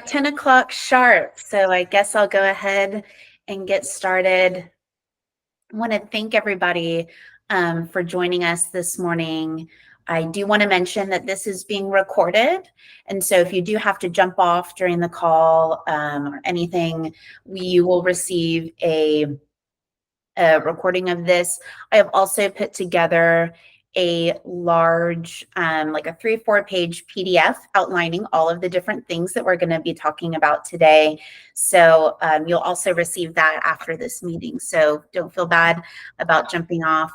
10 o'clock sharp, so I guess I'll go ahead and get started. I want to thank everybody for joining us this morning. I do want to mention that this is being recorded, and so if you do have to jump off during the call or anything, you will receive a recording of this. I have also put together a large, like a 3-4 page PDF outlining all of the different things that we're going to be talking about today. So you'll also receive that after this meeting. So don't feel bad about jumping off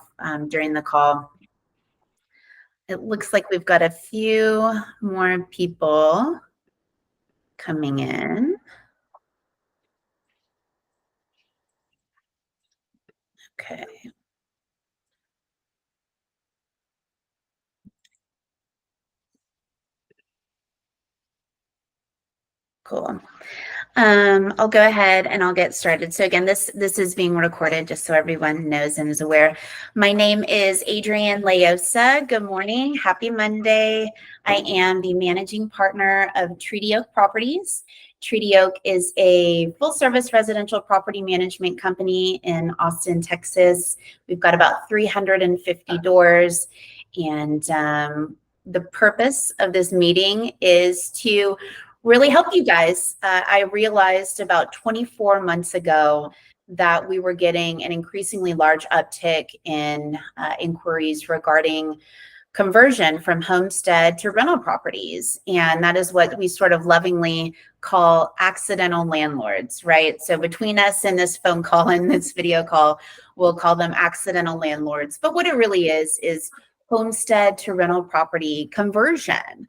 during the call. It looks like we've got a few more people coming in. Okay. Cool. I'll go ahead and I'll get started. So again, this is being recorded just so everyone knows and is aware. My name is Adrienne Leosa. Good morning. Happy Monday. I am the managing partner of Treaty Oak Properties. Treaty Oak is a full-service residential property management company in Austin, Texas. We've got about 350 doors, and the purpose of this meeting is to really help you guys. I realized about 24 months ago that we were getting an increasingly large uptick in inquiries regarding conversion from homestead to rental properties. And that is what we sort of lovingly call accidental landlords, right? So between us and this phone call and this video call, we'll call them accidental landlords. But what it really is homestead to rental property conversion.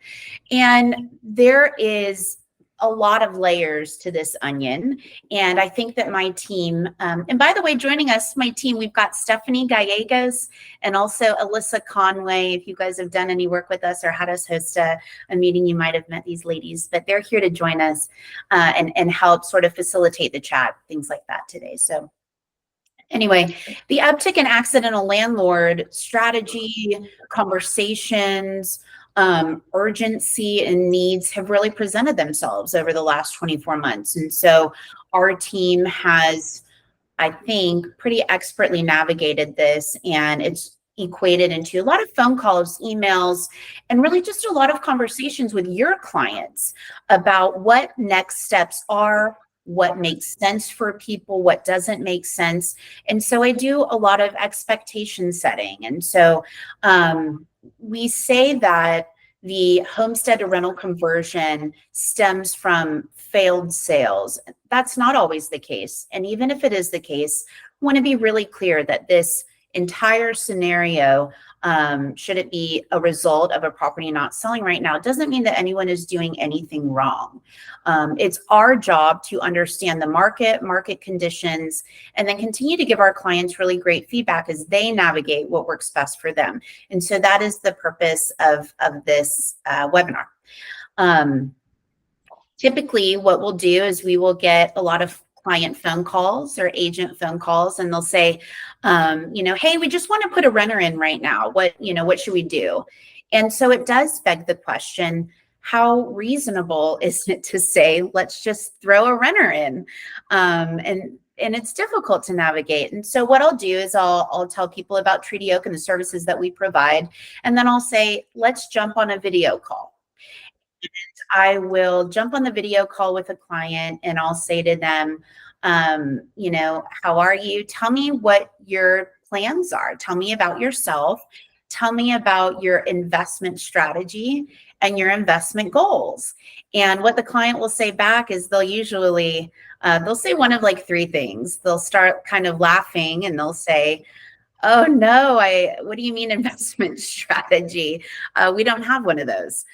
And there is a lot of layers to this onion. And I think that my team, and by the way, joining us, my team, we've got Stephanie Gallegos and also Alyssa Conway. If you guys have done any work with us or had us host a meeting, you might have met these ladies, but they're here to join us and help sort of facilitate the chat, things like that today. So anyway, the uptick in accidental landlord strategy, conversations, urgency and needs have really presented themselves over the last 24 months. And so our team has, I think, pretty expertly navigated this, and it's equated into a lot of phone calls, emails, and really just a lot of conversations with your clients about what next steps are, what makes sense for people, what doesn't make sense. And so I do a lot of expectation setting. And so we say that the homestead to rental conversion stems from failed sales. That's not always the case. And even if it is the case, I want to be really clear that this entire scenario, should it be a result of a property not selling right now, doesn't mean that anyone is doing anything wrong. It's our job to understand the market conditions, and then continue to give our clients really great feedback as they navigate what works best for them. And so that is the purpose of this webinar. Typically, what we'll do is we will get a lot of client phone calls or agent phone calls, and they'll say, hey, we just want to put a renter in right now. What should we do? And so it does beg the question, how reasonable is it to say, let's just throw a renter in? And it's difficult to navigate. And so what I'll do is I'll tell people about Treaty Oak and the services that we provide. And then I'll say, let's jump on a video call. I will jump on the video call with a client and I'll say to them, how are you? Tell me what your plans are. Tell me about yourself. Tell me about your investment strategy and your investment goals. And what the client will say back is they'll usually, they'll say one of like three things. They'll start kind of laughing and they'll say, oh no, what do you mean investment strategy? We don't have one of those.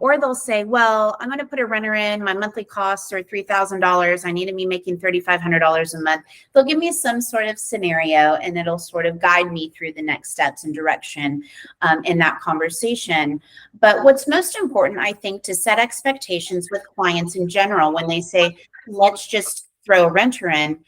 Or they'll say, well, I'm going to put a renter in. My monthly costs are $3,000. I need to be making $3,500 a month. They'll give me some sort of scenario, and it'll sort of guide me through the next steps and direction in that conversation. But what's most important, I think, to set expectations with clients in general when they say, let's just throw a renter in,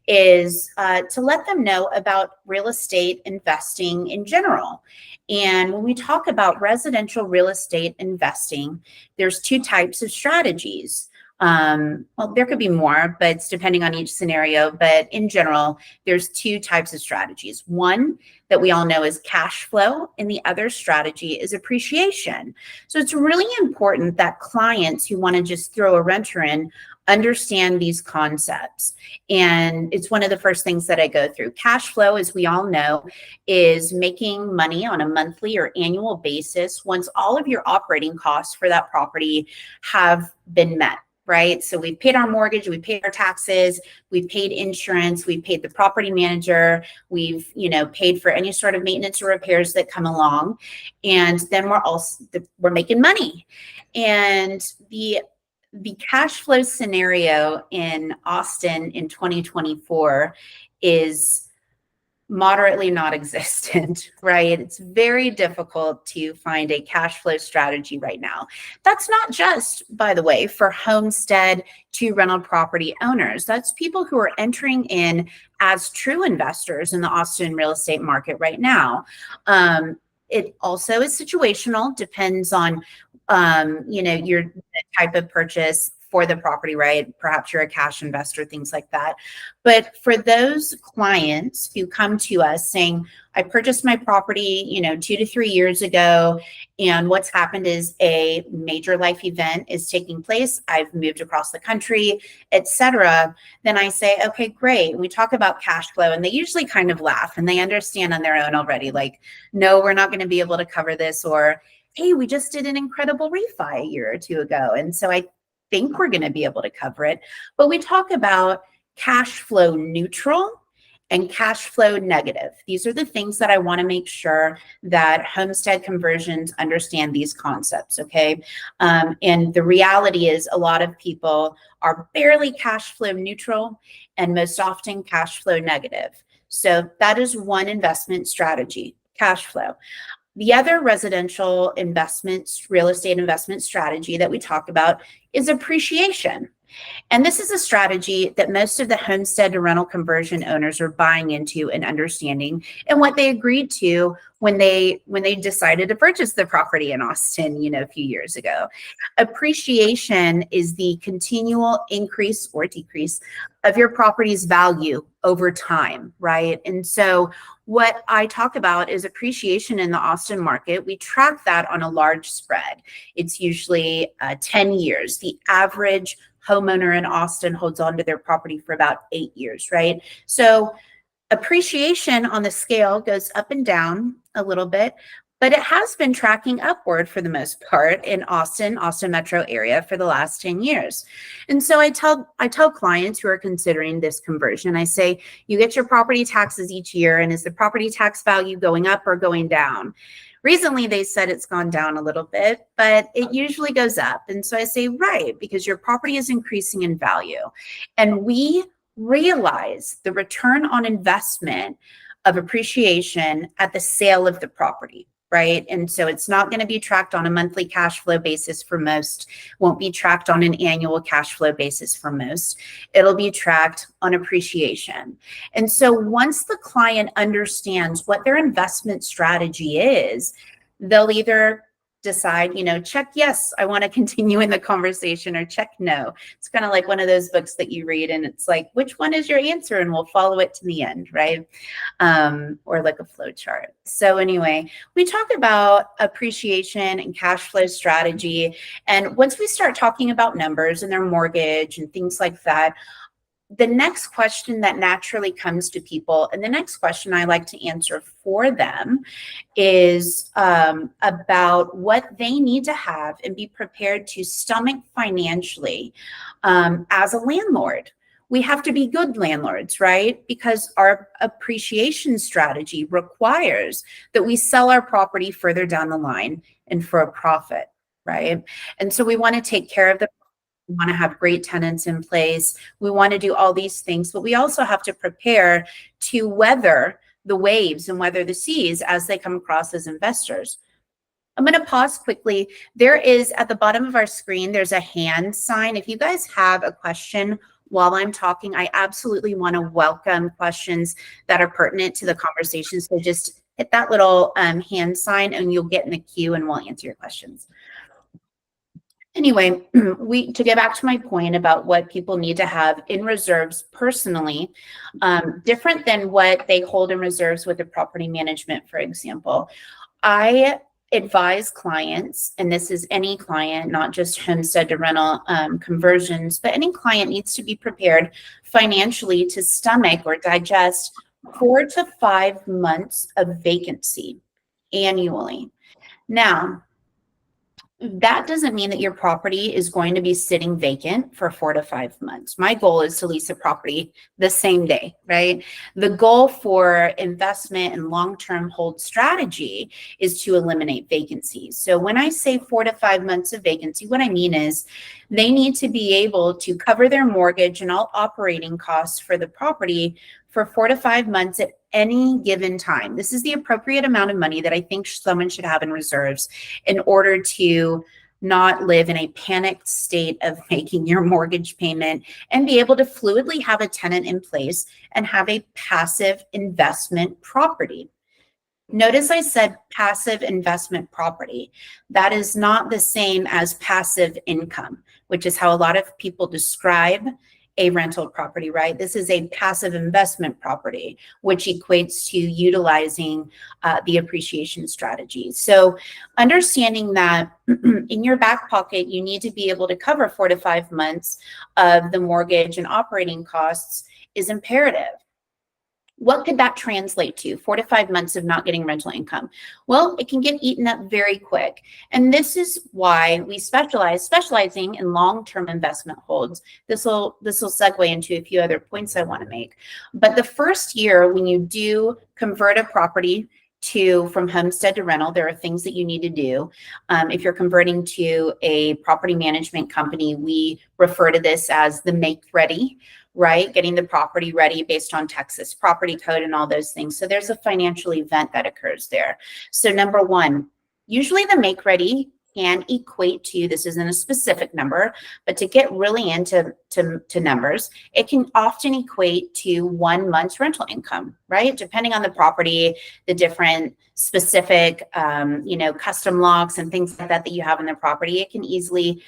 is to let them know about real estate investing in general. And when we talk about residential real estate investing, there's two types of strategies. Well, there could be more, but it's depending on each scenario. But in general, there's two types of strategies. One that we all know is cash flow, and the other strategy is appreciation. So it's really important that clients who want to just throw a renter in understand these concepts. And it's one of the first things that I go through. Cash flow, as we all know, is making money on a monthly or annual basis once all of your operating costs for that property have been met. Right? So we've paid our mortgage, we paid our taxes, we've paid insurance, we've paid the property manager, we've, paid for any sort of maintenance or repairs that come along. And then we're making money. And the cash flow scenario in Austin in 2024 is moderately non-existent, right? It's very difficult to find a cash flow strategy right now. That's not just, by the way, for homestead to rental property owners. That's people who are entering in as true investors in the Austin real estate market right now. It also is situational, depends on, your type of purchase for the property, right? Perhaps you're a cash investor, things like that. But for those clients who come to us saying, I purchased my property, 2 to 3 years ago, and what's happened is a major life event is taking place. I've moved across the country, etc. Then I say, okay, great. We talk about cash flow, and they usually kind of laugh and they understand on their own already, like, no, we're not going to be able to cover this, or hey, we just did an incredible refi a year or two ago. And so I think we're going to be able to cover it. But we talk about cash flow neutral and cash flow negative. These are the things that I want to make sure that homestead conversions understand these concepts, okay? And the reality is a lot of people are barely cash flow neutral and most often cash flow negative. So that is one investment strategy, cash flow. The other residential investments, real estate investment strategy that we talk about is appreciation. And this is a strategy that most of the homestead to rental conversion owners are buying into and understanding, and what they agreed to when they decided to purchase the property in Austin, a few years ago. Appreciation is the continual increase or decrease of your property's value over time, right? And so what I talk about is appreciation in the Austin market. We track that on a large spread. It's usually 10 years. The average homeowner in Austin holds on to their property for about 8 years, right? So appreciation on the scale goes up and down a little bit, but it has been tracking upward for the most part in Austin metro area for the last 10 years. And so I tell clients who are considering this conversion, I say, you get your property taxes each year, and is the property tax value going up or going down? Recently, they said it's gone down a little bit, but it usually goes up. And so I say, right, because your property is increasing in value. And we realize the return on investment of appreciation at the sale of the property, right? And so it's not going to be tracked on a monthly cash flow basis for most, won't be tracked on an annual cash flow basis for most. It'll be tracked on appreciation. And so once the client understands what their investment strategy is, they'll either decide, check yes, I want to continue in the conversation, or check no. It's kind of like one of those books that you read and it's like, which one is your answer? And we'll follow it to the end, right? Or like a flow chart. So anyway, we talk about appreciation and cash flow strategy. And once we start talking about numbers and their mortgage and things like that, the next question that naturally comes to people, and the next question I like to answer for them, is about what they need to have and be prepared to stomach financially as a landlord. We have to be good landlords, right? Because our appreciation strategy requires that we sell our property further down the line and for a profit, right? And so we want to take care of the we want to have great tenants in place. We want to do all these things, but we also have to prepare to weather the waves and weather the seas as they come across as investors. I'm going to pause quickly. There is at the bottom of our screen, there's a hand sign. If you guys have a question while I'm talking, I absolutely want to welcome questions that are pertinent to the conversation. So just hit that little hand sign and you'll get in the queue and we'll answer your questions. Anyway, to get back to my point about what people need to have in reserves personally, different than what they hold in reserves with the property management, for example. I advise clients, and this is any client, not just homestead to rental conversions, but any client needs to be prepared financially to stomach or digest 4 to 5 months of vacancy annually. Now, that doesn't mean that your property is going to be sitting vacant for 4 to 5 months. My goal is to lease a property the same day, right? The goal for investment and long-term hold strategy is to eliminate vacancies. So when I say 4 to 5 months of vacancy, what I mean is they need to be able to cover their mortgage and all operating costs for the property for 4 to 5 months at any given time. This is the appropriate amount of money that I think someone should have in reserves in order to not live in a panicked state of making your mortgage payment and be able to fluidly have a tenant in place and have a passive investment property. Notice I said passive investment property. That is not the same as passive income, which is how a lot of people describe a rental property, right? This is a passive investment property, which equates to utilizing the appreciation strategy. So understanding that in your back pocket, you need to be able to cover 4 to 5 months of the mortgage and operating costs is imperative. What could that translate to? 4 to 5 months of not getting rental income. Well, it can get eaten up very quick. And this is why we specializing in long-term investment holds. This will segue into a few other points I want to make. But the first year when you do convert a property from homestead to rental, there are things that you need to do. If you're converting to a property management company, we refer to this as the make ready, right? Getting the property ready based on Texas property code and all those things. So there's a financial event that occurs there. So number one, usually the make ready can equate to, this isn't a specific number, but to get really into numbers, it can often equate to 1 month's rental income, right? Depending on the property, the different specific, custom locks and things like that you have in the property, it can easily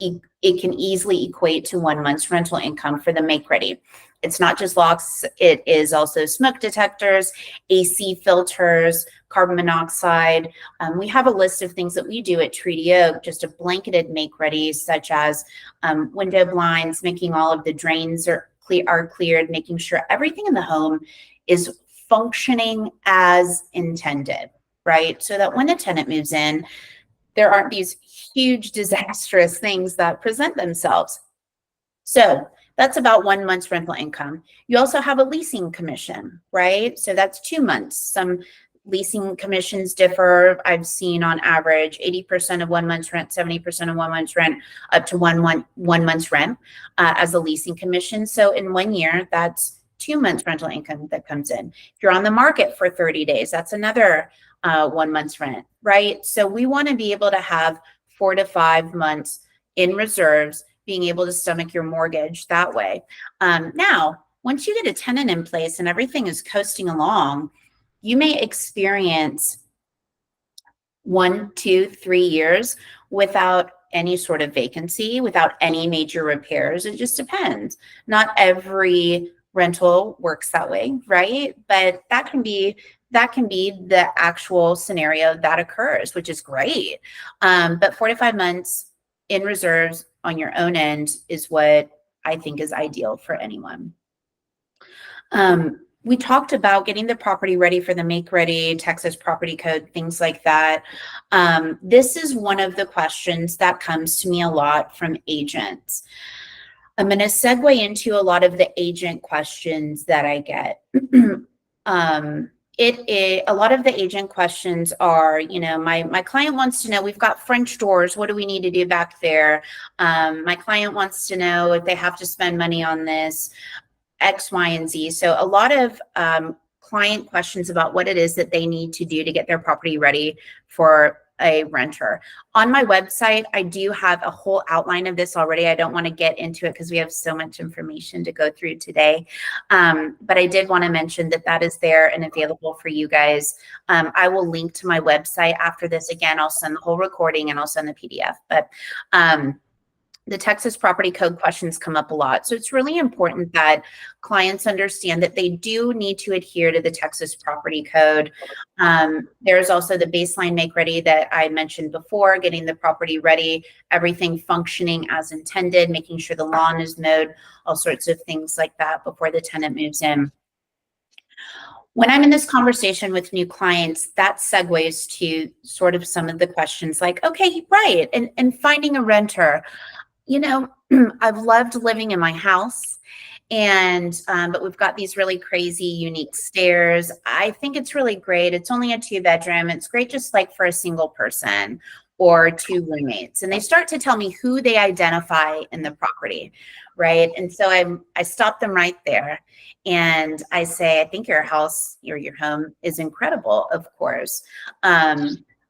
equate to 1 month's rental income for the make ready. It's not just locks, it is also smoke detectors, AC filters, carbon monoxide. We have a list of things that we do at Treaty Oak, just a blanketed make ready, such as window blinds, making all of the drains are cleared, making sure everything in the home is functioning as intended, right? So that when the tenant moves in, there aren't these huge disastrous things that present themselves. So that's about 1 month's rental income. You also have a leasing commission, right? So that's 2 months. Some leasing commissions differ. I've seen on average 80% of 1 month's rent, 70% of 1 month's rent, up to one month's rent as a leasing commission. So in 1 year, that's 2 months rental income that comes in. If you're on the market for 30 days, that's another 1 month's rent, right? So we want to be able to have 4 to 5 months in reserves, being able to stomach your mortgage that way. Now, once you get a tenant in place and everything is coasting along, you may experience 1, 2, 3 years without any sort of vacancy, without any major repairs. It just depends. Not every rental works that way, right? But that can be the actual scenario that occurs, which is great. But 4 to 5 months in reserves on your own end is what I think is ideal for anyone. We talked about getting the property ready for the make ready, Texas property code, things like that. This is one of the questions that comes to me a lot from agents. I'm going to segue into a lot of the agent questions that I get. A lot of the agent questions are, my client wants to know, we've got French doors. What do we need to do back there? My client wants to know if they have to spend money on this, X, Y, and Z. So a lot of client questions about what it is that they need to do to get their property ready for a renter. On my website, I do have a whole outline of this already. I don't want to get into it because we have so much information to go through today. But I did want to mention that that is there and available for you guys. I will link to my website after this. Again, I'll send the whole recording and I'll send the PDF. But the Texas property code questions come up a lot. So it's really important that clients understand that they do need to adhere to the Texas property code. There's also the baseline make ready that I mentioned before, getting the property ready, everything functioning as intended, making sure the lawn is mowed, all sorts of things like that before the tenant moves in. When I'm in this conversation with new clients, that segues to sort of some of the questions like, okay, right, and finding a renter. You know, I've loved living in my house, and but we've got these really crazy, unique stairs. I think it's really great. It's only a 2-bedroom. It's great just like for a single person or 2 roommates. And they start to tell me who they identify in the property, right? And so I stop them right there, and I say, I think your house or your home is incredible, of course.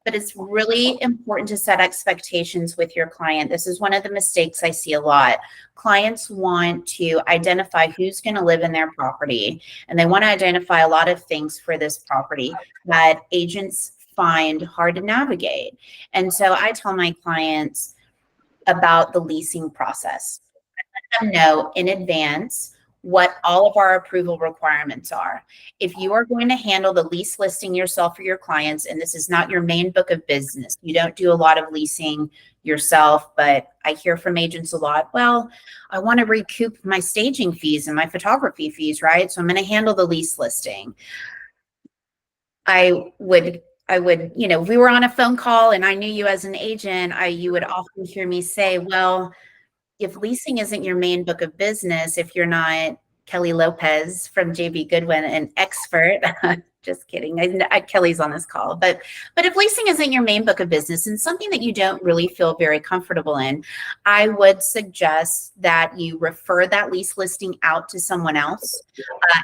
But it's really important to set expectations with your client. This is one of the mistakes I see a lot. Clients want to identify who's going to live in their property, and they want to identify a lot of things for this property that agents find hard to navigate. And so I tell my clients about the leasing process. I let them know in advance what all of our approval requirements are. If you are going to handle the lease listing yourself for your clients, and this is not your main book of business, you don't do a lot of leasing yourself, but I hear from agents a lot, well, I want to recoup my staging fees and my photography fees, right? So I'm going to handle the lease listing. I would, you know, if we were on a phone call and I knew you as an agent, you would often hear me say, well, if leasing isn't your main book of business, if you're not Kelly Lopez from JB Goodwin, an expert, just kidding. Kelly's on this call, but if leasing isn't your main book of business and something that you don't really feel very comfortable in, I would suggest that you refer that lease listing out to someone else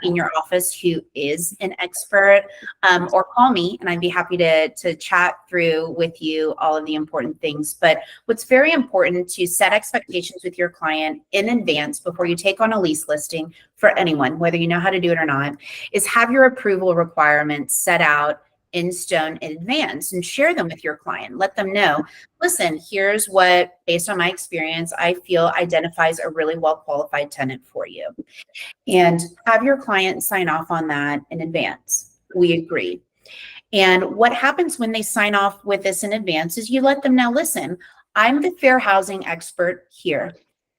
in your office who is an expert, or call me and I'd be happy to chat through with you all of the important things. But what's very important to set expectations with your client in advance before you take on a lease listing for anyone, whether you know how to do it or not, is have your approval requirements set out in stone in advance and share them with your client. Let them know, listen, here's what, based on my experience, I feel identifies a really well-qualified tenant for you. And have your client sign off on that in advance. We agree. And what happens when they sign off with this in advance is you let them know, listen, I'm the fair housing expert here.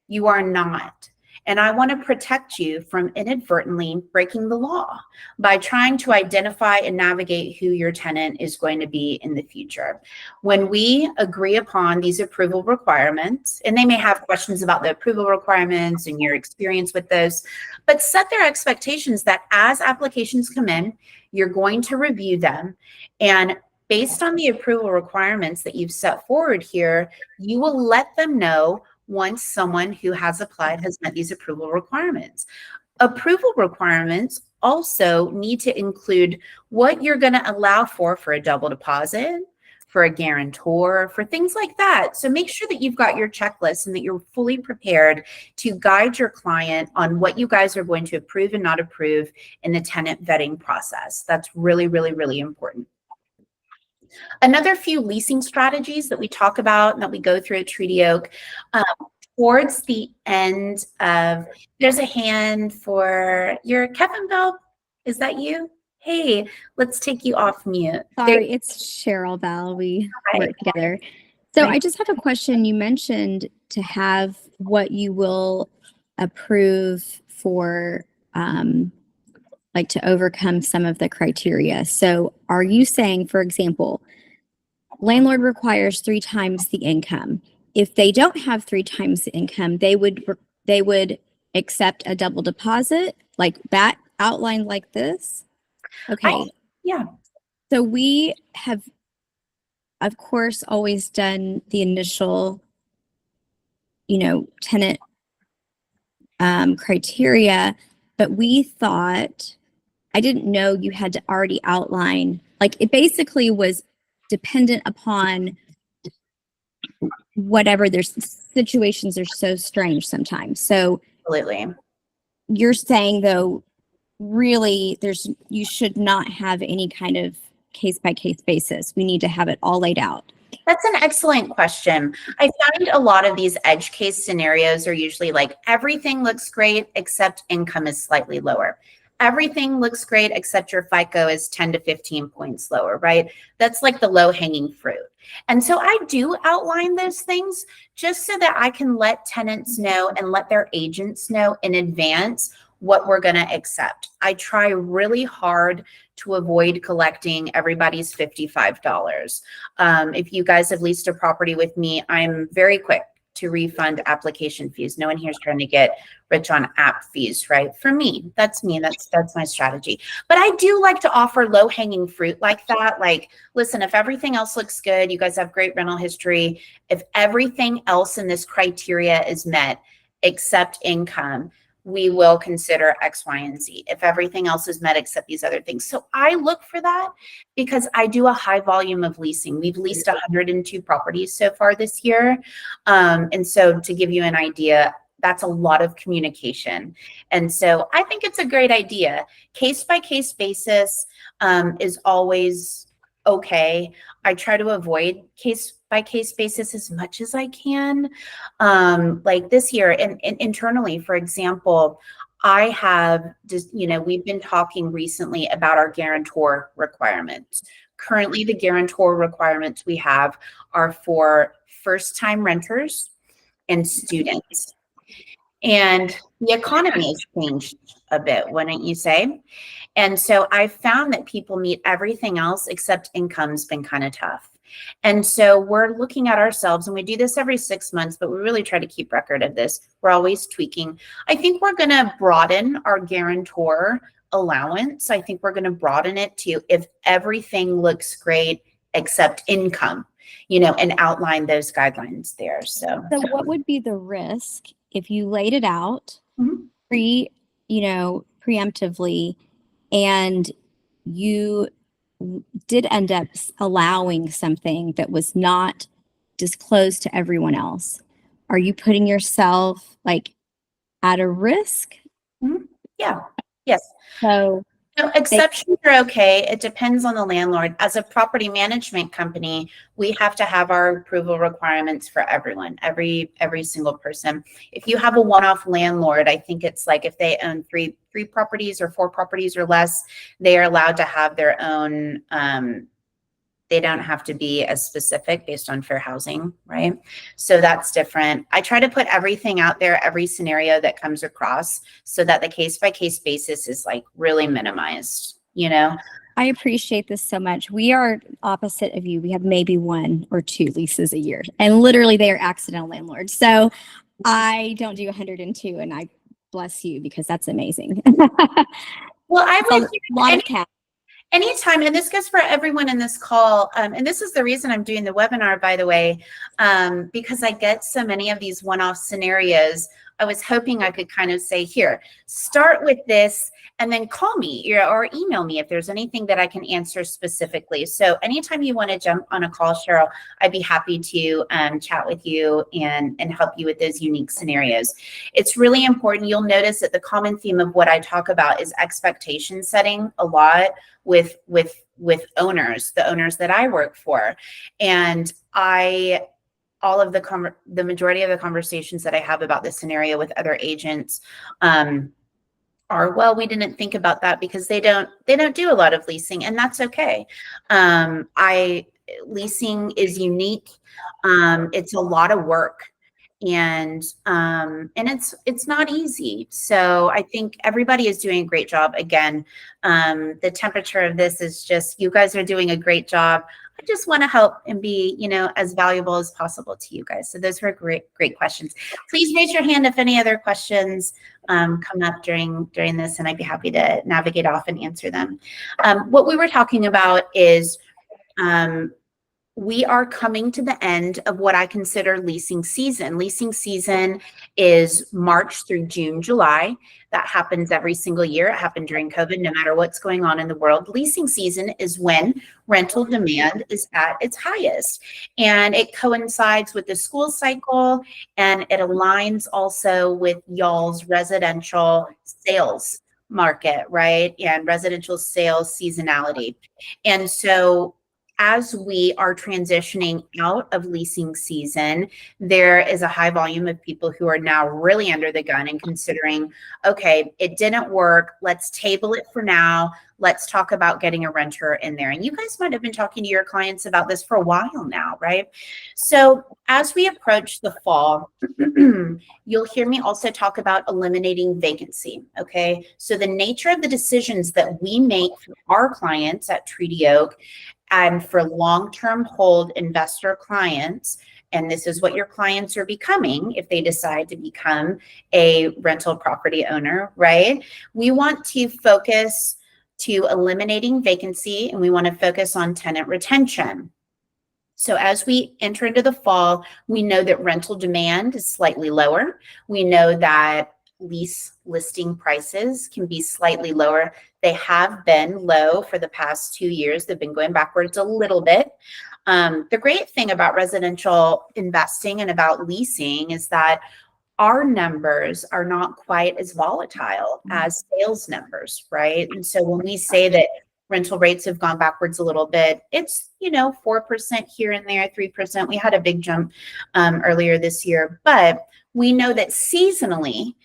You are not. And I want to protect you from inadvertently breaking the law by trying to identify and navigate who your tenant is going to be in the future. When we agree upon these approval requirements, and they may have questions about the approval requirements and your experience with those, but set their expectations that as applications come in, you're going to review them. And based on the approval requirements that you've set forward here, you will let them know once someone who has applied has met these approval requirements. Approval requirements also need to include what you're going to allow for a double deposit, for a guarantor, for things like that. So make sure that you've got your checklist and that you're fully prepared to guide your client on what you guys are going to approve and not approve in the tenant vetting process. That's really, really, really important. Another few leasing strategies that we talk about and that we go through at Treaty Oak, towards the end of, there's a hand for your Kevin Bell. Is that you? Hey, let's take you off mute. Sorry, it's Cheryl Bell. We work together. So I just have a question. You mentioned to have what you will approve for, like to overcome some of the criteria. So are you saying, for example, landlord requires 3 times the income? If they don't have 3 times the income, they would accept a double deposit, like that outlined like this? Okay. Yeah. So we have, of course, always done the initial, tenant criteria, but we thought, I didn't know you had to already outline, like it basically was dependent upon whatever. Their situations are so strange sometimes. So Absolutely. you're saying though, really you should not have any kind of case by case basis. We need to have it all laid out. That's an excellent question. I find a lot of these edge case scenarios are usually like everything looks great except income is slightly lower. Everything looks great except your FICO is 10 to 15 points lower, right? That's like the low hanging fruit. And so I do outline those things just so that I can let tenants know and let their agents know in advance what we're going to accept. I try really hard to avoid collecting everybody's $55. If you guys have leased a property with me, I'm very quick to refund application fees. No one here is trying to get rich on app fees, right? For me, that's me. That's my strategy. But I do like to offer low-hanging fruit like that. Like, listen, if everything else looks good, you guys have great rental history. If everything else in this criteria is met, except income, we will consider X, Y, and Z if everything else is met except these other things. So I look for that because I do a high volume of leasing. We've leased 102 properties so far this year. And so to give you an idea, that's a lot of communication. And so I think it's a great idea. Case by case basis is always okay. I try to avoid case by case basis as much as I can. Like this year and internally, for example, I have just, we've been talking recently about our guarantor requirements. Currently, the guarantor requirements we have are for first-time renters and students. And the economy has changed a bit, wouldn't you say? And so I found that people meet everything else except income's been kind of tough. And so we're looking at ourselves, and we do this every 6 months, but we really try to keep record of this. We're always tweaking. I think we're going to broaden our guarantor allowance. I think we're going to broaden it to if everything looks great except income, and outline those guidelines there. So what would be the risk if you laid it out preemptively and you did end up allowing something that was not disclosed to everyone else? Are you putting yourself at a risk? Mm-hmm. Yeah. Yes. So exceptions are okay. It depends on the landlord. As a property management company, we have to have our approval requirements for everyone, every single person. If you have a one-off landlord, I think it's like if they own three properties or 4 properties or less, they are allowed to have their own. They don't have to be as specific based on fair housing, right? So that's different. I try to put everything out there, every scenario that comes across, so that the case by case basis is really minimized, I appreciate this so much. We are opposite of you. We have maybe 1 or 2 leases a year, and literally they are accidental landlords. So I don't do 102, and I bless you because that's amazing. Well, I would a lot of cash. Anytime, and this goes for everyone in this call, and this is the reason I'm doing the webinar, by the way, because I get so many of these one-off scenarios. I was hoping I could kind of say, here, start with this, and then call me or email me if there's anything that I can answer specifically. So anytime you want to jump on a call, Cheryl, I'd be happy to chat with you and help you with those unique scenarios. It's really important. You'll notice that the common theme of what I talk about is expectation setting a lot with owners, the owners that I work for. And the majority of the conversations that I have about this scenario with other agents are, well, we didn't think about that because they don't do a lot of leasing, and that's okay. Leasing is unique. It's a lot of work. And it's not easy. So I think everybody is doing a great job. Again, the temperature of this is just, you guys are doing a great job. I just want to help and be, as valuable as possible to you guys. So those were great questions. Please raise your hand if any other questions come up during this, and I'd be happy to navigate off and answer them. What we were talking about is we are coming to the end of what I consider leasing season. Leasing season is March through June, July. That happens every single year. It happened during COVID, no matter what's going on in the world. Leasing season is when rental demand is at its highest. And it coincides with the school cycle, and it aligns also with y'all's residential sales market, right? And residential sales seasonality. And so as we are transitioning out of leasing season, there is a high volume of people who are now really under the gun and considering, okay, it didn't work. Let's table it for now. Let's talk about getting a renter in there. And you guys might have been talking to your clients about this for a while now, right? So as we approach the fall, you'll hear me also talk about eliminating vacancy. Okay. So the nature of the decisions that we make for our clients at Treaty Oak and for long-term hold investor clients, and this is what your clients are becoming if they decide to become a rental property owner, right? We want to focus to eliminating vacancy, and we want to focus on tenant retention. So as we enter into the fall, we know that rental demand is slightly lower. We know that lease listing prices can be slightly lower. They have been low for the past 2 years. They've been going backwards a little bit. The great thing about residential investing and about leasing is that our numbers are not quite as volatile as sales numbers, right? And so when we say that rental rates have gone backwards a little bit, it's, 4% here and there, 3%. We had a big jump earlier this year, but we know that seasonally,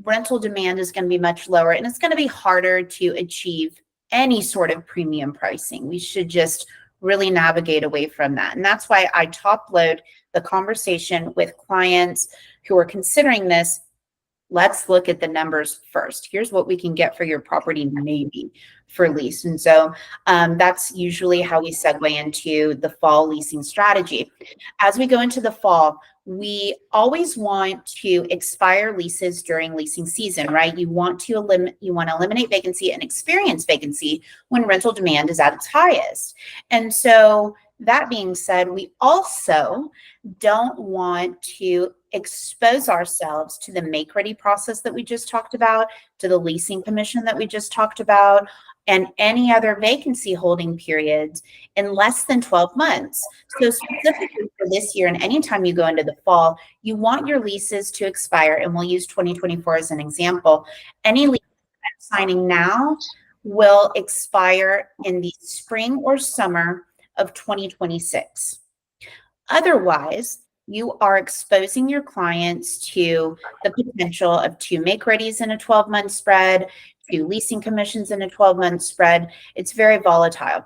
rental demand is going to be much lower, and it's going to be harder to achieve any sort of premium pricing. We should just really navigate away from that. And that's why I top load the conversation with clients who are considering this. Let's look at the numbers first. Here's what we can get for your property, maybe for lease. And so that's usually how we segue into the fall leasing strategy. As we go into the fall, we always want to expire leases during leasing season, right? You want to eliminate vacancy and experience vacancy when rental demand is at its highest. And so that being said, we also don't want to expose ourselves to the make ready process that we just talked about, to the leasing commission that we just talked about, and any other vacancy holding periods in less than 12 months. So specifically for this year, and anytime you go into the fall, you want your leases to expire, and we'll use 2024 as an example. Any lease signing now will expire in the spring or summer of 2026. Otherwise, you are exposing your clients to the potential of 2 make readies in a 12-month spread, 2 leasing commissions in a 12-month spread. It's very volatile.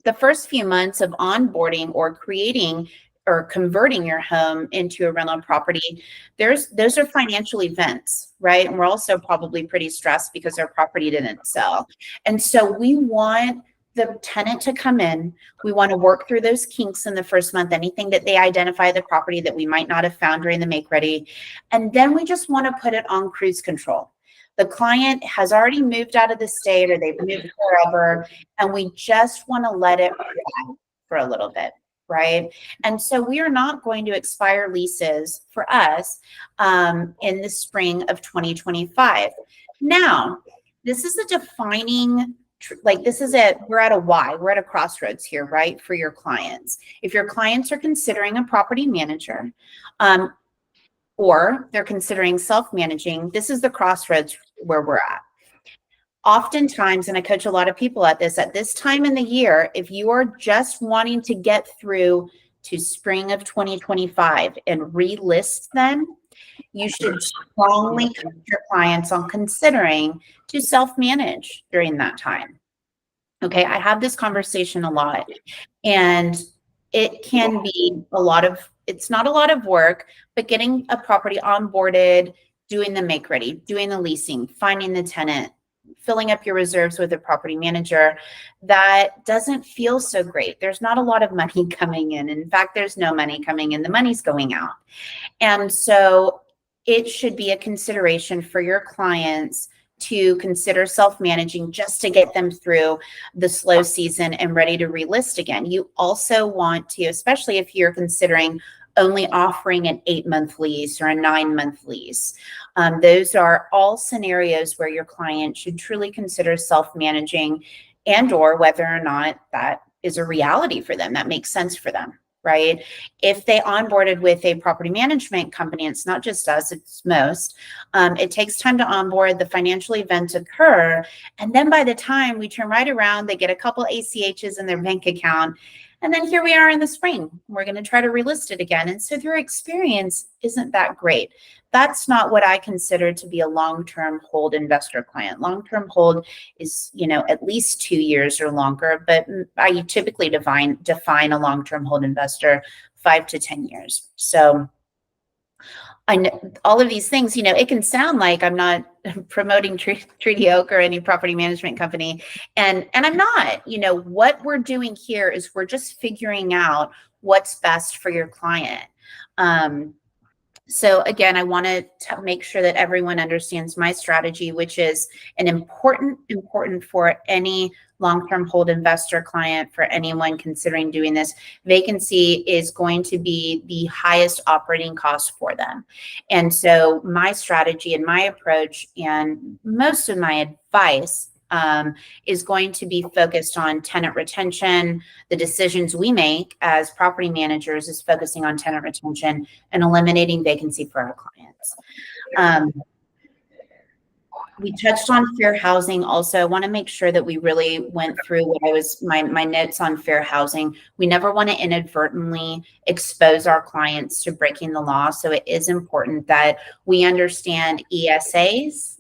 The first few months of onboarding or creating or converting your home into a rental property, those are financial events, right? And we're also probably pretty stressed because our property didn't sell. And so we want the tenant to come in. We want to work through those kinks in the first month, anything that they identify the property that we might not have found during the make ready. And then we just want to put it on cruise control. The client has already moved out of the state, or they've moved wherever, and we just want to let it ride for a little bit, right? And so we are not going to expire leases for us in the spring of 2025. Now, this is a defining, we're at a Y, we're at a crossroads here, right? For your clients. If your clients are considering a property manager, or they're considering self-managing, this is the crossroads where we're at. Oftentimes, and I coach a lot of people at this time in the year, if you are just wanting to get through to spring of 2025 and relist them, you should strongly coach your clients on considering to self-manage during that time. Okay, I have this conversation a lot, and it can be it's not a lot of work, but getting a property onboarded, doing the make ready, doing the leasing, finding the tenant, filling up your reserves with a property manager, that doesn't feel so great. There's not a lot of money coming in. In fact, there's no money coming in. The money's going out. And so it should be a consideration for your clients to consider self-managing just to get them through the slow season and ready to relist again. You also want to, especially if you're considering only offering an 8-month lease or a 9-month lease. Those are all scenarios where your client should truly consider self-managing, and or whether or not that is a reality for them, that makes sense for them, right? If they onboarded with a property management company, it's not just us, it's most, it takes time to onboard, the financial events occur, and then by the time we turn right around, they get a couple ACHs in their bank account, and then here we are in the spring, we're going to try to relist it again. And so their experience isn't that great. That's not what I consider to be a long-term hold investor client. Long-term hold is, at least 2 years or longer, but I typically define a long-term hold investor 5 to 10 years. So I know all of these things, it can sound like I'm not promoting Treaty Oak or any property management company. And I'm not. What we're doing here is we're just figuring out what's best for your client. So again, I want to make sure that everyone understands my strategy, which is an important for any long-term hold investor client, for anyone considering doing this. Vacancy is going to be the highest operating cost for them. And so my strategy and my approach and most of my advice is going to be focused on tenant retention. The decisions we make as property managers is focusing on tenant retention and eliminating vacancy for our clients. We touched on fair housing. Also, I want to make sure that we really went through my notes on fair housing. We never want to inadvertently expose our clients to breaking the law. So it is important that we understand ESAs,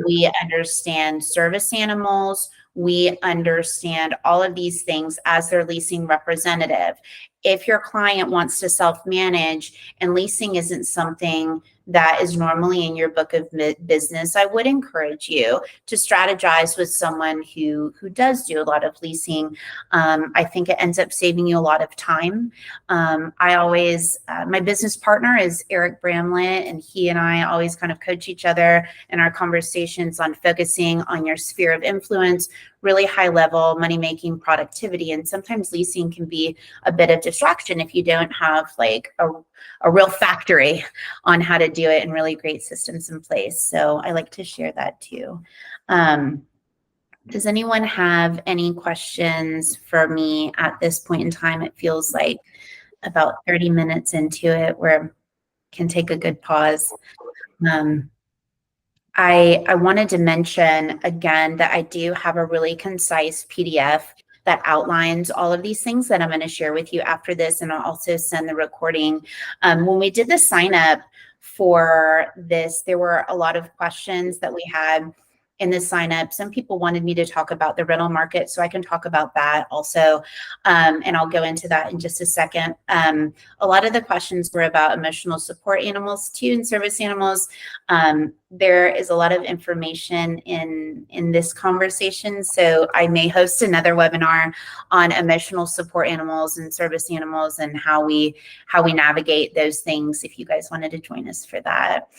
we understand service animals, we understand all of these things as their leasing representative. If your client wants to self-manage and leasing isn't something that is normally in your book of business, I would encourage you to strategize with someone who does do a lot of leasing. I think it ends up saving you a lot of time. My business partner is Eric Bramlett, and he and I always kind of coach each other in our conversations on focusing on your sphere of influence, really high level money-making productivity. And sometimes leasing can be a bit of distraction if you don't have like a real factory on how to do it and really great systems in place. So I like to share that too. Does anyone have any questions for me at this point in time? It feels like about 30 minutes into it where I can take a good pause. I wanted to mention again that I do have a really concise PDF that outlines all of these things that I'm going to share with you after this, and I'll also send the recording. When we did the sign up for this, there were a lot of questions that we had in the sign up. Some people wanted me to talk about the rental market, so I can talk about that also, and I'll go into that in just a second. A lot of the questions were about emotional support animals too, and service animals. There is a lot of information in this conversation, so I may host another webinar on emotional support animals and service animals and how we navigate those things if you guys wanted to join us for that.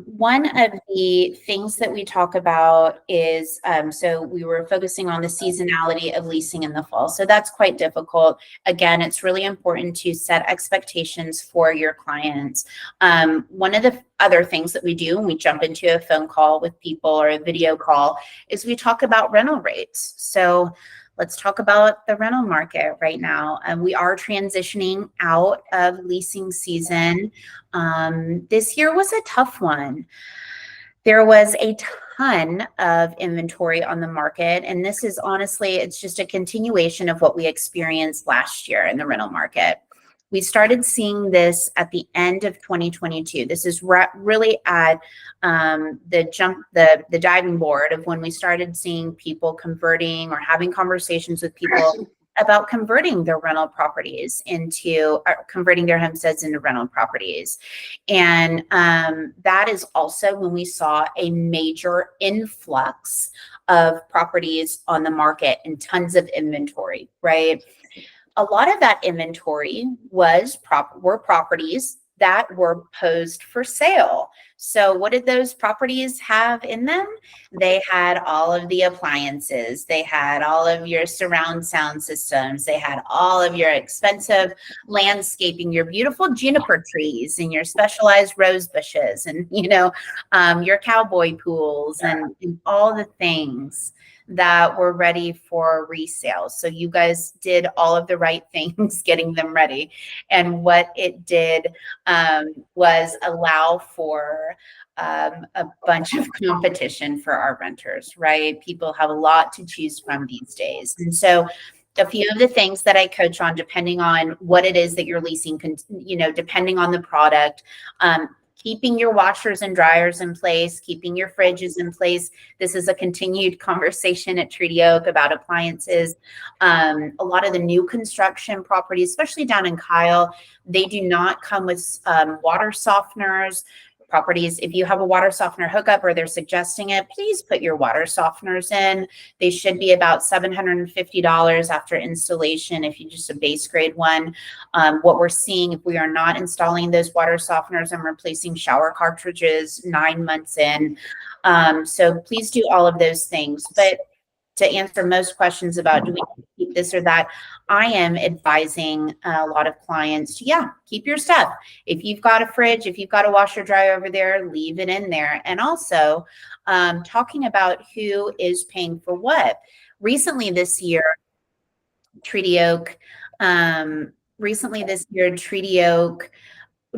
One of the things that we talk about is, so we were focusing on the seasonality of leasing in the fall. So that's quite difficult. Again, it's really important to set expectations for your clients. One of the other things that we do when we jump into a phone call with people or a video call is we talk about rental rates. So let's talk about the rental market right now. We are transitioning out of leasing season. This year was a tough one. There was a ton of inventory on the market, and this is honestly, it's just a continuation of what we experienced last year in the rental market. We started seeing this at the end of 2022. This is really at the diving board of when we started seeing people converting or having conversations with people about converting their rental properties into converting their homesteads into rental properties. And that is also when we saw a major influx of properties on the market and tons of inventory, right? A lot of that inventory were properties that were posed for sale. So what did those properties have in them? They had all of the appliances. They had all of your surround sound systems. They had all of your expensive landscaping, your beautiful juniper trees and your specialized rose bushes and, your cowboy pools and all the things that were ready for resale. So you guys did all of the right things getting them ready. And what it did was allow for a bunch of competition for our renters, right? People have a lot to choose from these days. And so a few of the things that I coach on, depending on what it is that you're leasing, depending on the product, keeping your washers and dryers in place, keeping your fridges in place. This is a continued conversation at Treaty Oak about appliances. A lot of the new construction properties, especially down in Kyle, they do not come with water softeners. Properties, if you have a water softener hookup or they're suggesting it, please put your water softeners in. They should be about $750 after installation if you just a base grade one. What we're seeing, if we are not installing those water softeners and replacing shower cartridges 9 months in. So please do all of those things. But to answer most questions about do we keep this or that, I am advising a lot of clients to, keep your stuff. If you've got a fridge, if you've got a washer dryer over there, leave it in there. And also talking about who is paying for what. Recently this year, Treaty Oak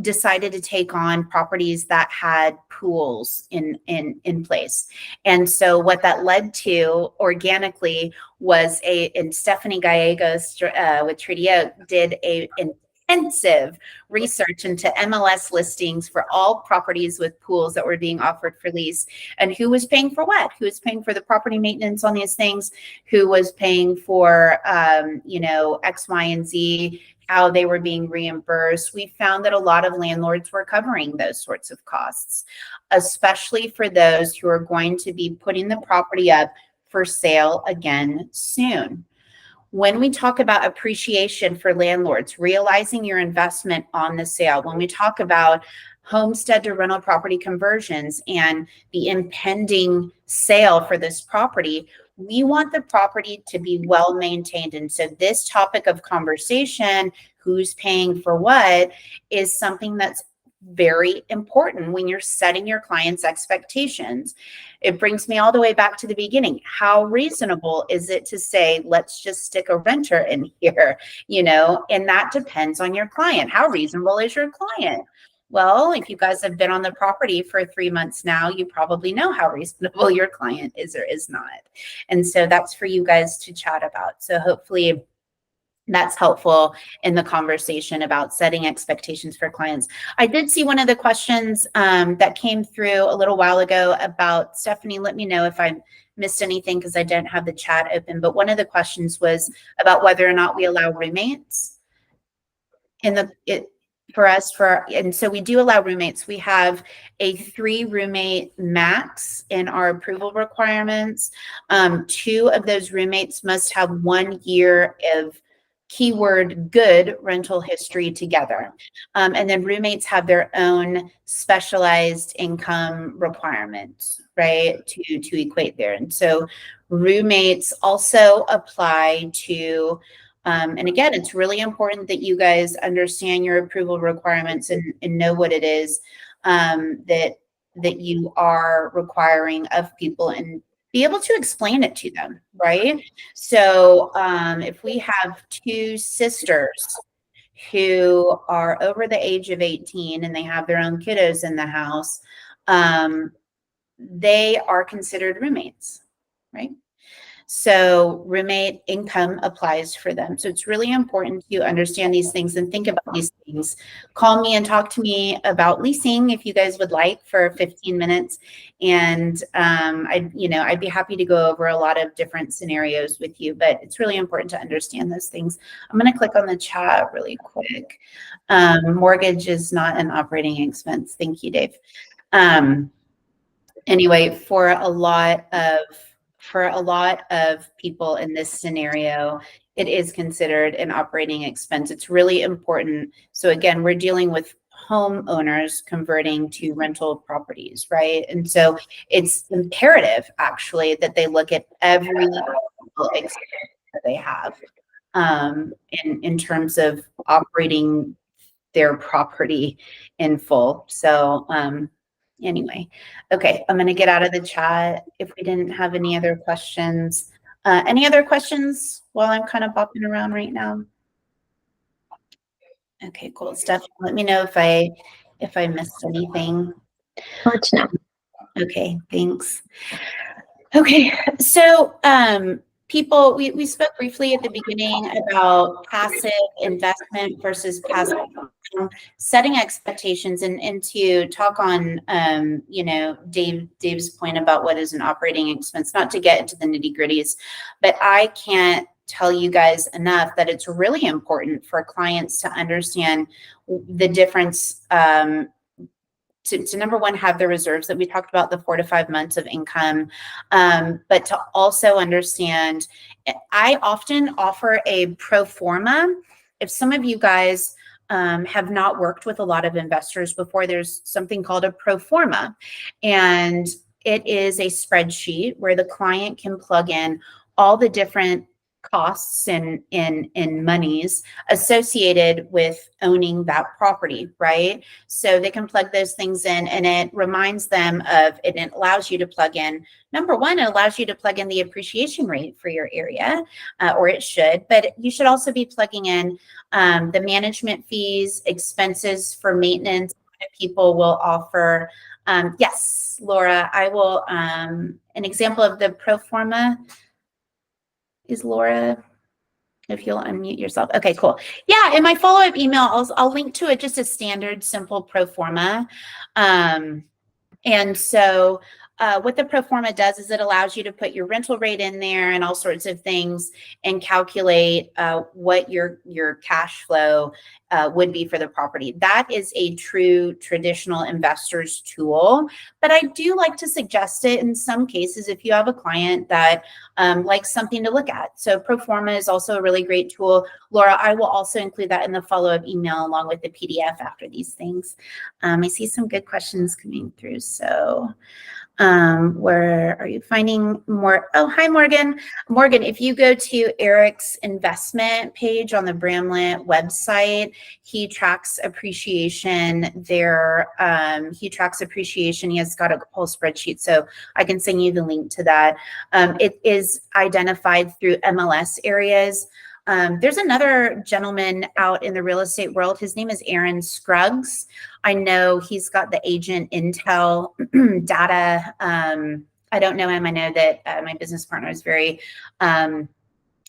decided to take on properties that had pools in place. And so what that led to organically was and Stephanie Gallegos with Treaty Oak did an intensive research into MLS listings for all properties with pools that were being offered for lease and who was paying for what, who was paying for the property maintenance on these things, who was paying for, X, Y, and Z, how they were being reimbursed. We found that a lot of landlords were covering those sorts of costs, especially for those who are going to be putting the property up for sale again soon. When we talk about appreciation for landlords, realizing your investment on the sale, when we talk about homestead to rental property conversions and the impending sale for this property, we want the property to be well maintained. And so this topic of conversation, who's paying for what, is something that's very important when you're setting your clients' expectations. It brings me all the way back to the beginning. How reasonable is it to say, let's just stick a renter in here, and that depends on your client. How reasonable is your client? Well, if you guys have been on the property for 3 months now, you probably know how reasonable your client is or is not. And so that's for you guys to chat about. So hopefully that's helpful in the conversation about setting expectations for clients. I did see one of the questions that came through a little while ago about, Stephanie, let me know if I missed anything because I didn't have the chat open, but one of the questions was about whether or not we allow roommates and so we do allow roommates. We have a 3 roommate max in our approval requirements. 2 of those roommates must have 1 year of keyword good rental history together. And then roommates have their own specialized income requirements, right, to equate there. And so roommates also apply to and again, it's really important that you guys understand your approval requirements and know what it is that you are requiring of people and be able to explain it to them, right? So if we have 2 sisters who are over the age of 18 and they have their own kiddos in the house, they are considered roommates, right? So roommate income applies for them. So it's really important to understand these things and think about these things. Call me and talk to me about leasing if you guys would like for 15 minutes. And I'd be happy to go over a lot of different scenarios with you, but it's really important to understand those things. I'm going to click on the chat really quick. Mortgage is not an operating expense. Thank you, Dave. Anyway, for a lot of people in this scenario, it is considered an operating expense. It's really important. So again, we're dealing with homeowners converting to rental properties, right? And so it's imperative actually that they look at every expense that they have in terms of operating their property in full. So anyway, okay, I'm going to get out of the chat if we didn't have any other questions. Any other questions while I'm kind of bopping around right now? Okay, cool stuff. Let me know if I missed anything. Let you know. Okay, thanks. Okay, so people, we spoke briefly at the beginning about passive investment versus passive income, setting expectations, and to talk on Dave's point about what is an operating expense, not to get into the nitty-gritties, but I can't tell you guys enough that it's really important for clients to understand the difference to number one, have the reserves that we talked about, the 4 to 5 months of income, but to also understand, I often offer a pro forma. If some of you guys have not worked with a lot of investors before, there's something called a pro forma, and it is a spreadsheet where the client can plug in all the different costs and in monies associated with owning that property, right? So they can plug those things in, and it reminds them of it. And it allows you to plug in, number one, it allows you to plug in the appreciation rate for your area, or it should, but you should also be plugging in the management fees, expenses for maintenance. People will offer, yes, Laura, I will, an example of the pro forma is Laura, if you'll unmute yourself. Okay, cool. Yeah, in my follow-up email, I'll link to it, just a standard, simple pro forma. And so what the pro forma does is it allows you to put your rental rate in there and all sorts of things and calculate what your cash flow would be for the property. That is a true traditional investor's tool, but I do like to suggest it in some cases if you have a client that likes something to look at. So pro forma is also a really great tool. Laura, I will also include that in the follow-up email along with the PDF after these things. I see some good questions coming through. So where are you finding more? Oh, hi, Morgan. Morgan, if you go to Eric's investment page on the Bramlett website, he tracks appreciation there. He tracks appreciation. He has got a whole spreadsheet, so I can send you the link to that. It is identified through MLS areas. There's another gentleman out in the real estate world. His name is Aaron Scruggs. I know he's got the agent intel data. I don't know him. I know that my business partner is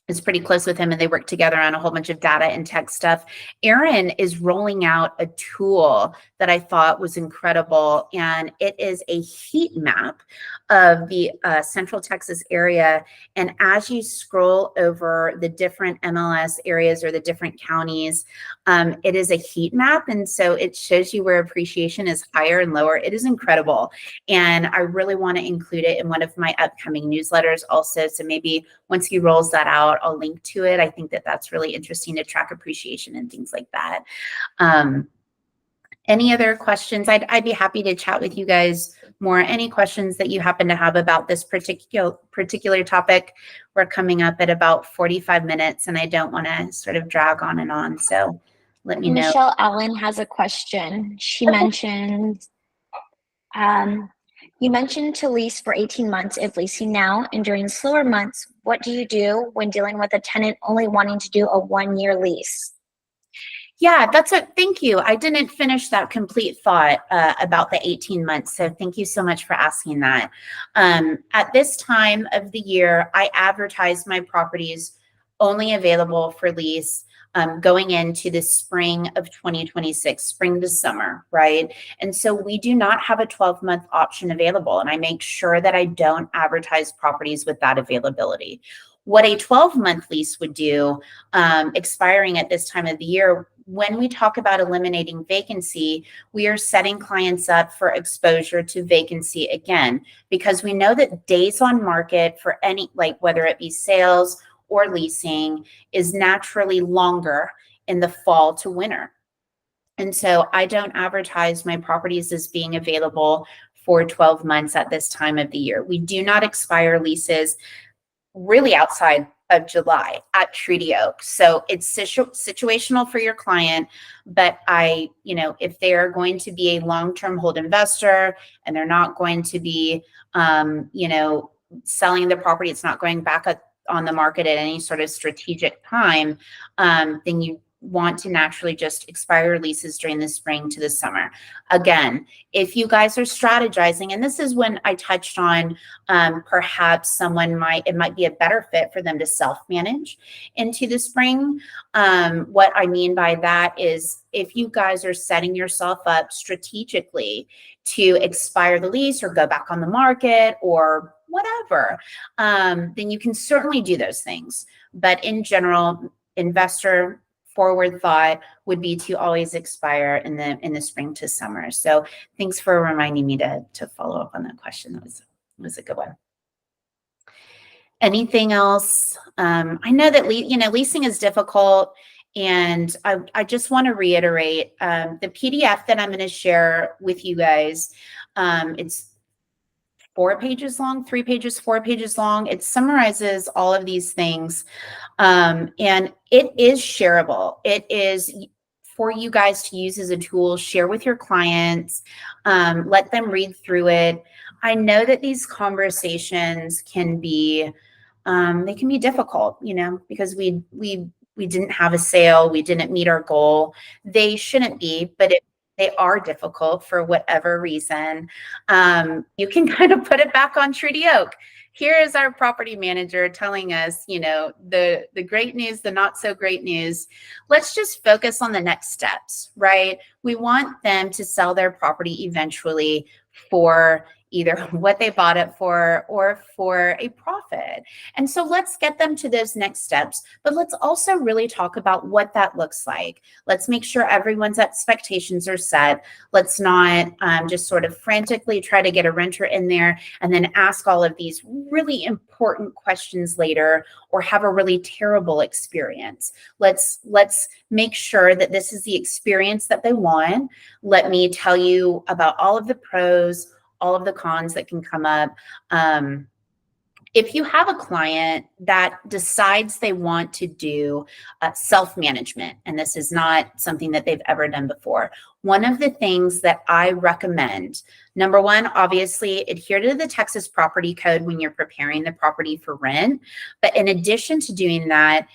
is pretty close with him, and they work together on a whole bunch of data and tech stuff. Aaron is rolling out a tool that I thought was incredible, and it is a heat map of the Central Texas area. And as you scroll over the different MLS areas or the different counties, it is a heat map. And so it shows you where appreciation is higher and lower. It is incredible. And I really want to include it in one of my upcoming newsletters also. So maybe once he rolls that out, I'll link to it. I think that that's really interesting to track appreciation and things like that. Any other questions? I'd be happy to chat with you guys more. Any questions that you happen to have about this particular topic? We're coming up at about 45 minutes, and I don't want to sort of drag on and on. So let me know. Michelle Allen has a question. She mentioned, you mentioned to lease for 18 months if leasing now, and during slower months, what do you do when dealing with a tenant only wanting to do a 1-year lease? Yeah, thank you. I didn't finish that complete thought about the 18 months. So thank you so much for asking that. At this time of the year, I advertise my properties only available for lease going into the spring of 2026, spring to summer, right? And so we do not have a 12-month option available. And I make sure that I don't advertise properties with that availability. What a 12-month lease would do, expiring at this time of the year, when we talk about eliminating vacancy, we are setting clients up for exposure to vacancy again, because we know that days on market for any, like whether it be sales or leasing, is naturally longer in the fall to winter. And so I don't advertise my properties as being available for 12 months at this time of the year. We do not expire leases really outside of July at Treaty Oak. So it's situational for your client, but if they are going to be a long-term hold investor and they're not going to be, selling the property, it's not going back on the market at any sort of strategic time, then you want to naturally just expire your leases during the spring to the summer. Again, if you guys are strategizing, and this is when I touched on perhaps it might be a better fit for them to self-manage into the spring. What I mean by that is if you guys are setting yourself up strategically to expire the lease or go back on the market or whatever, then you can certainly do those things. But in general, investor forward thought would be to always expire in the spring to summer. So thanks for reminding me to follow up on that question. That was a good one. Anything else? I know that leasing is difficult, and I just want to reiterate the PDF that I'm going to share with you guys. It's 4 pages long, 3 pages, 4 pages long. It summarizes all of these things. And it is shareable. It is for you guys to use as a tool, share with your clients, let them read through it. I know that these conversations can be, they can be difficult, because we didn't have a sale, we didn't meet our goal. They shouldn't be, but they are difficult for whatever reason. You can kind of put it back on Treaty Oak. Here is our property manager telling us, the great news, the not so great news. Let's just focus on the next steps, right? We want them to sell their property eventually for either what they bought it for or for a profit. And so let's get them to those next steps, but let's also really talk about what that looks like. Let's make sure everyone's expectations are set. Let's not just sort of frantically try to get a renter in there and then ask all of these really important questions later or have a really terrible experience. Let's make sure that this is the experience that they want. Let me tell you about all of the pros, all of the cons that can come up. If you have a client that decides they want to do self-management, and this is not something that they've ever done before, one of the things that I recommend, number one, obviously adhere to the Texas property code when you're preparing the property for rent. But in addition to doing that,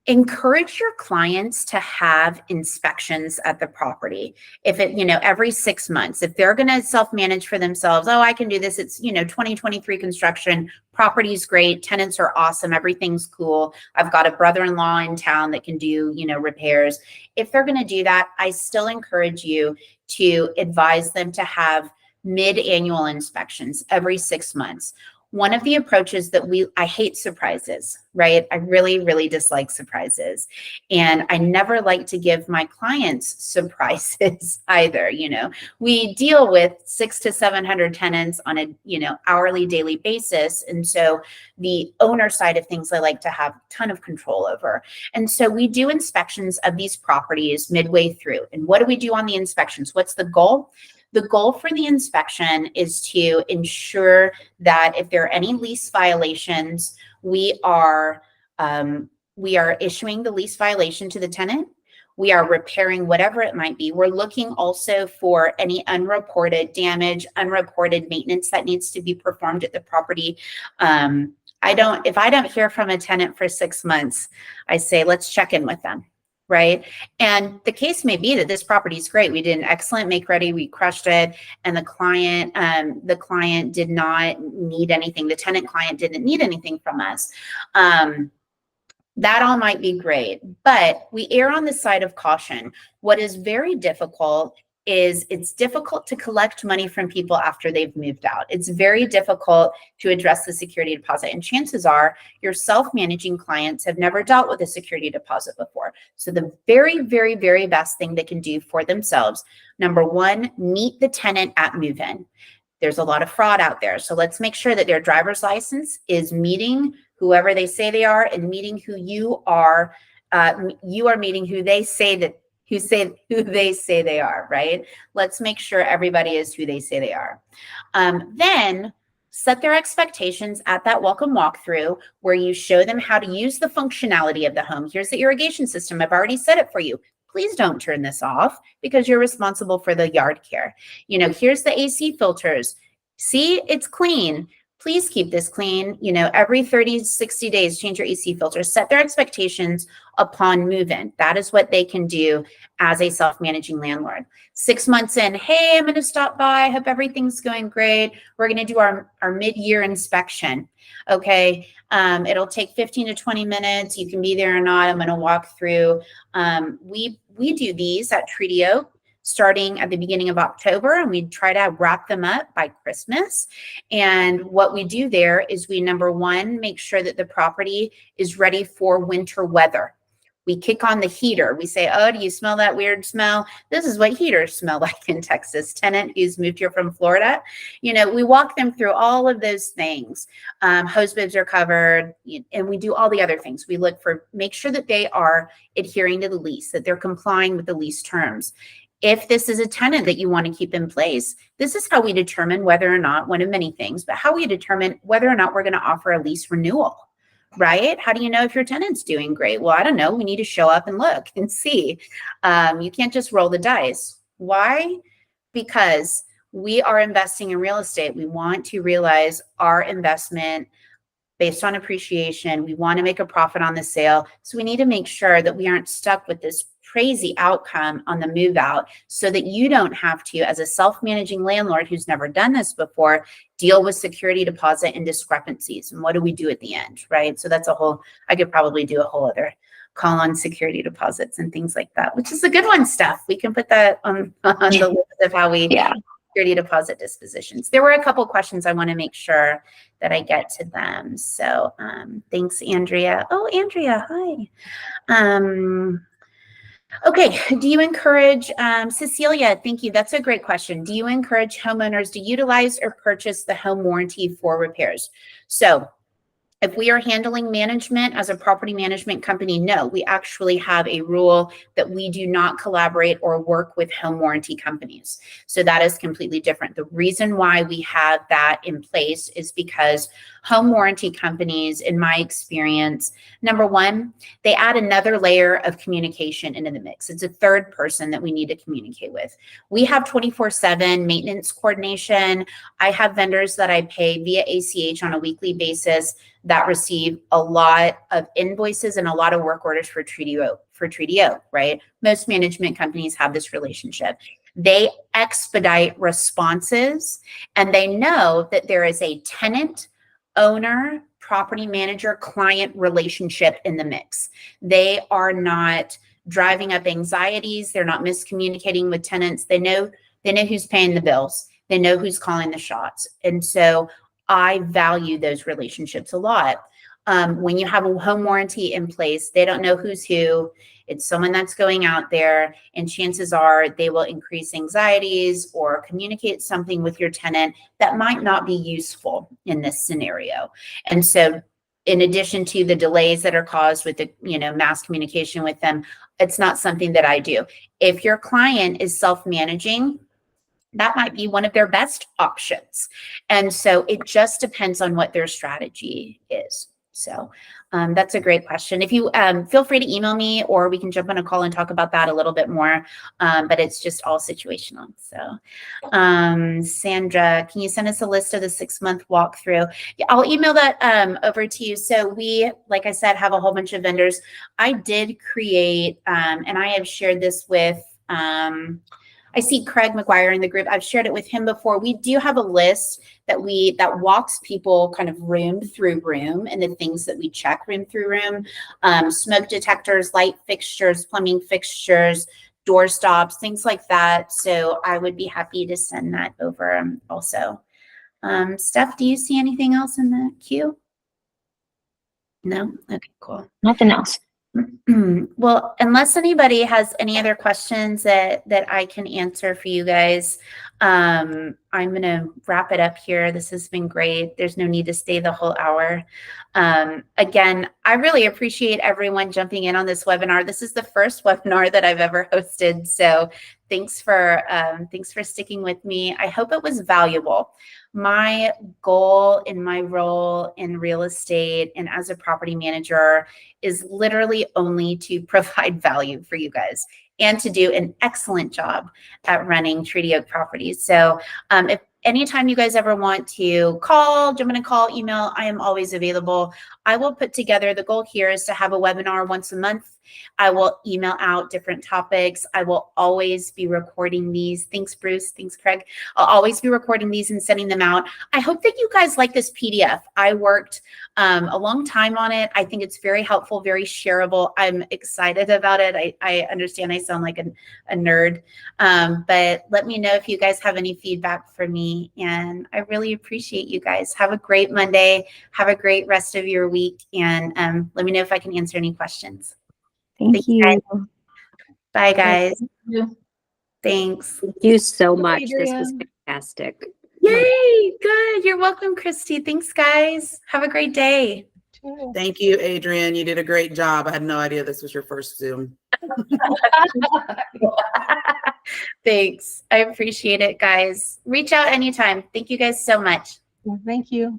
encourage your clients to have inspections at the property. If it, every 6 months, if they're going to self-manage for themselves, oh, I can do this. It's, 2023 construction, property's great. Tenants are awesome. Everything's cool. I've got a brother-in-law in town that can do, repairs. If they're going to do that, I still encourage you to advise them to have mid-annual inspections every 6 months. One of the approaches that I hate surprises, right? I really, really dislike surprises. And I never like to give my clients surprises either. We deal with 600 to 700 tenants on a, hourly, daily basis. And so the owner side of things, I like to have a ton of control over. And so we do inspections of these properties midway through. And what do we do on the inspections? What's the goal? The goal for the inspection is to ensure that if there are any lease violations, we are issuing the lease violation to the tenant. We are repairing whatever it might be. We're looking also for any unreported damage, unreported maintenance that needs to be performed at the property. If I don't hear from a tenant for 6 months, I say, let's check in with them. Right. And the case may be that this property is great. We did an excellent make ready. We crushed it. And the client did not need anything. The tenant client didn't need anything from us. That all might be great, but we err on the side of caution. What is very difficult is it's difficult to collect money from people after they've moved out. It's very difficult to address the security deposit. And chances are your self-managing clients have never dealt with a security deposit before. So the very, very, very best thing they can do for themselves, number one, meet the tenant at move-in. There's a lot of fraud out there. So let's make sure that their driver's license is meeting whoever they say they are and meeting who you are meeting who they say that who they say they are, right? Let's make sure everybody is who they say they are. Then set their expectations at that welcome walkthrough where you show them how to use the functionality of the home. Here's the irrigation system. I've already set it for you. Please don't turn this off because you're responsible for the yard care. You know, here's the AC filters. See, it's clean. Please keep this clean. You know, every 30, 60 days, change your AC filters. Set their expectations upon move-in. That is what they can do as a self-managing landlord. 6 months in, hey, I'm going to stop by. I hope everything's going great. We're going to do our mid-year inspection. Okay. It'll take 15 to 20 minutes. You can be there or not. I'm going to walk through. We do these at Treaty Oak starting at the beginning of October, and we try to wrap them up by Christmas. And what we do there is we, number one, make sure that the property is ready for winter weather. We kick on the heater. We say, oh, do you smell that weird smell? This is what heaters smell like in Texas. Tenant who's moved here from Florida. You know, we walk them through all of those things. Hose bibs are covered, and we do all the other things. We look for, make sure that they are adhering to the lease, that they're complying with the lease terms. If this is a tenant that you want to keep in place, this is how we determine whether or not, one of many things, but how we determine whether or not we're going to offer a lease renewal. Right? How do you know if your tenant's doing great? Well, I don't know. We need to show up and look and see. You can't just roll the dice. Why? Because we are investing in real estate. We want to realize our investment based on appreciation. We want to make a profit on the sale. So we need to make sure that we aren't stuck with this crazy outcome on the move out so that you don't have to, as a self-managing landlord who's never done this before, deal with security deposit and discrepancies. And what do we do at the end, right? So that's a whole, I could probably do a whole other call on security deposits and things like that, which is the good one stuff. We can put that on the list of how we security deposit dispositions. There were a couple questions I want to make sure that I get to them. So thanks, Andrea. Oh, Andrea, hi. Okay, do you encourage, Cecilia, thank you. That's a great question. Do you encourage homeowners to utilize or purchase the home warranty for repairs? So if we are handling management as a property management company, no, we actually have a rule that we do not collaborate or work with home warranty companies. So that is completely different. The reason why we have that in place is because home warranty companies, in my experience, number one, they add another layer of communication into the mix. It's a third person that we need to communicate with. We have 24/7 maintenance coordination. I have vendors that I pay via ACH on a weekly basis that receive a lot of invoices and a lot of work orders for Treaty Oak, right? Most management companies have this relationship. They expedite responses, and they know that there is a tenant, owner, property manager, client relationship in the mix. They are not driving up anxieties. They're not miscommunicating with tenants. They know who's paying the bills. They know who's calling the shots. And so I value those relationships a lot. When you have a home warranty in place, they don't know who's who. It's someone that's going out there, and chances are they will increase anxieties or communicate something with your tenant that might not be useful in this scenario. And so in addition to the delays that are caused with the, mass communication with them, it's not something that I do. If your client is self-managing, that might be one of their best options. And so it just depends on what their strategy is. So that's a great question. If you feel free to email me, or we can jump on a call and talk about that a little bit more. But it's just all situational. So Sandra, can you send us a list of the 6-month walkthrough? Yeah, I'll email that over to you. So we, like I said, have a whole bunch of vendors. I did create, and I have shared this with, I see Craig McGuire in the group. I've shared it with him before. We do have a list that walks people kind of room through room, and the things that we check room through room, smoke detectors, light fixtures, plumbing fixtures, door stops, things like that. So I would be happy to send that over also. Steph, do you see anything else in the queue? No? Okay, cool. Nothing else. Well, unless anybody has any other questions that I can answer for you guys, I'm going to wrap it up here. This has been great. There's no need to stay the whole hour. Again, I really appreciate everyone jumping in on this webinar. This is the first webinar that I've ever hosted. So thanks for sticking with me. I hope it was valuable. My goal in my role in real estate and as a property manager is literally only to provide value for you guys and to do an excellent job at running Treaty Oak Properties. So if anytime you guys ever want to call, jump in a call, email, I am always available. I will put together, the goal here is to have a webinar once a month. I will email out different topics. I will always be recording these. Thanks, Bruce. Thanks, Craig. I'll always be recording these and sending them out. I hope that you guys like this PDF. I worked a long time on it. I think it's very helpful, very shareable. I'm excited about it. I understand I sound like a nerd, but let me know if you guys have any feedback for me. And I really appreciate you guys. Have a great Monday. Have a great rest of your week. And let me know if I can answer any questions. Thank you. Guys. Bye, guys. Thank you. Thanks. Thank you so much. This was Adrienne. fantastic. Yay. Good. You're welcome, Christy. Thanks, guys. Have a great day. Thank you, Adrienne. You did a great job. I had no idea this was your first Zoom. Thanks. I appreciate it, guys. Reach out anytime. Thank you guys so much. Thank you.